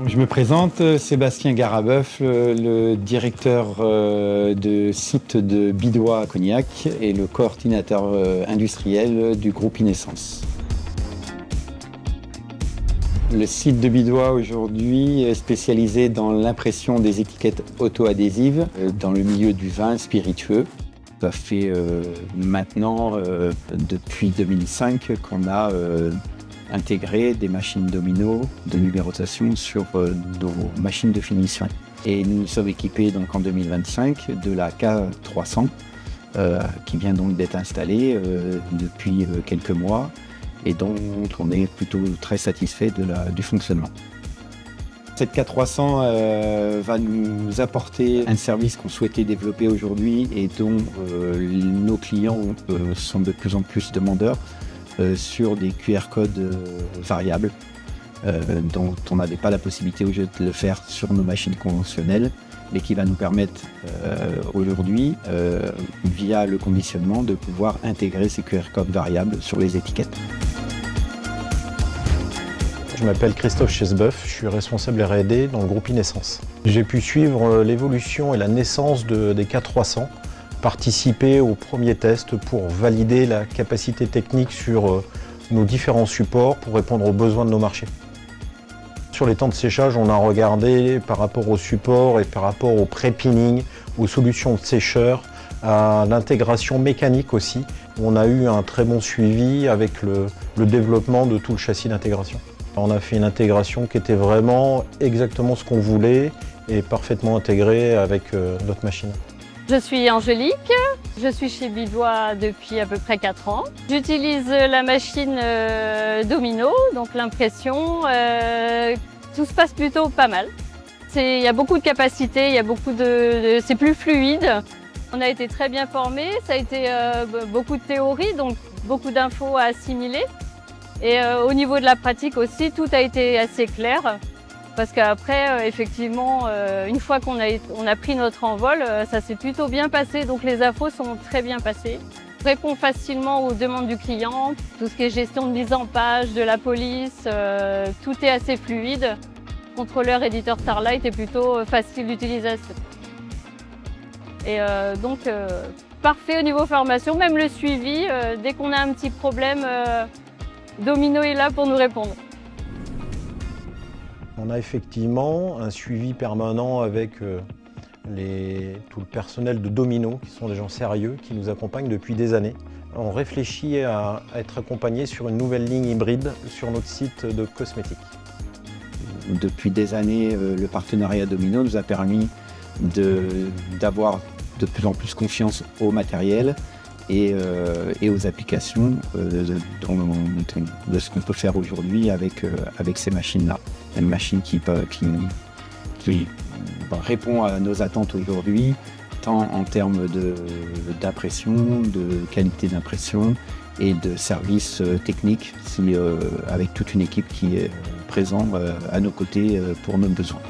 Je me présente, Sébastien Garabeuf, le directeur de site de Bidois à Cognac et le coordinateur industriel du groupe Inescence. Le site de Bidois aujourd'hui est spécialisé dans l'impression des étiquettes auto-adhésives dans le milieu du vin spiritueux. Ça fait maintenant, depuis 2005, qu'on a intégré des machines domino de numérotation sur nos machines de finition. Et nous sommes équipés donc en 2025 de la K300 qui vient donc d'être installée depuis quelques mois et dont on est plutôt très satisfait du fonctionnement. Cette K300 va nous apporter un service qu'on souhaitait développer aujourd'hui et dont nos clients sont de plus en plus demandeurs sur des QR codes variables dont on n'avait pas la possibilité de le faire sur nos machines conventionnelles, mais qui va nous permettre aujourd'hui, via le conditionnement, de pouvoir intégrer ces QR codes variables sur les étiquettes. Je m'appelle Christophe Chesbeuf, je suis responsable R&D dans le groupe Inescence. J'ai pu suivre l'évolution et la naissance des K300, participer aux premiers tests pour valider la capacité technique sur nos différents supports pour répondre aux besoins de nos marchés. Sur les temps de séchage, on a regardé par rapport aux supports et par rapport au pré-pinning, aux solutions de sécheurs, à l'intégration mécanique aussi. On a eu un très bon suivi avec le développement de tout le châssis d'intégration. On a fait une intégration qui était vraiment exactement ce qu'on voulait et parfaitement intégrée avec notre machine. Je suis Angélique, je suis chez Bidois depuis à peu près 4 ans. J'utilise la machine domino, donc l'impression. Tout se passe plutôt pas mal. Il y a beaucoup de capacité, c'est plus fluide. On a été très bien formés, ça a été beaucoup de théorie, donc beaucoup d'infos à assimiler. Et au niveau de la pratique aussi, tout a été assez clair. Parce qu'après, effectivement, une fois qu'on a pris notre envol, ça s'est plutôt bien passé. Donc les infos sont très bien passées. On répond facilement aux demandes du client. Tout ce qui est gestion de mise en page, de la police, tout est assez fluide. Contrôleur éditeur Starlight est plutôt facile d'utilisation. Et donc, parfait au niveau formation, même le suivi. Dès qu'on a un petit problème, Domino est là pour nous répondre. On a effectivement un suivi permanent avec tout le personnel de Domino, qui sont des gens sérieux, qui nous accompagnent depuis des années. On réfléchit à être accompagné sur une nouvelle ligne hybride sur notre site de cosmétiques. Depuis des années, le partenariat Domino nous a permis d'avoir de plus en plus confiance au matériel et aux applications de ce qu'on peut faire aujourd'hui avec ces machines-là. Une machine qui répond à nos attentes aujourd'hui, tant en termes d'impression, de qualité d'impression et de services techniques, avec toute une équipe qui est présente à nos côtés pour nos besoins.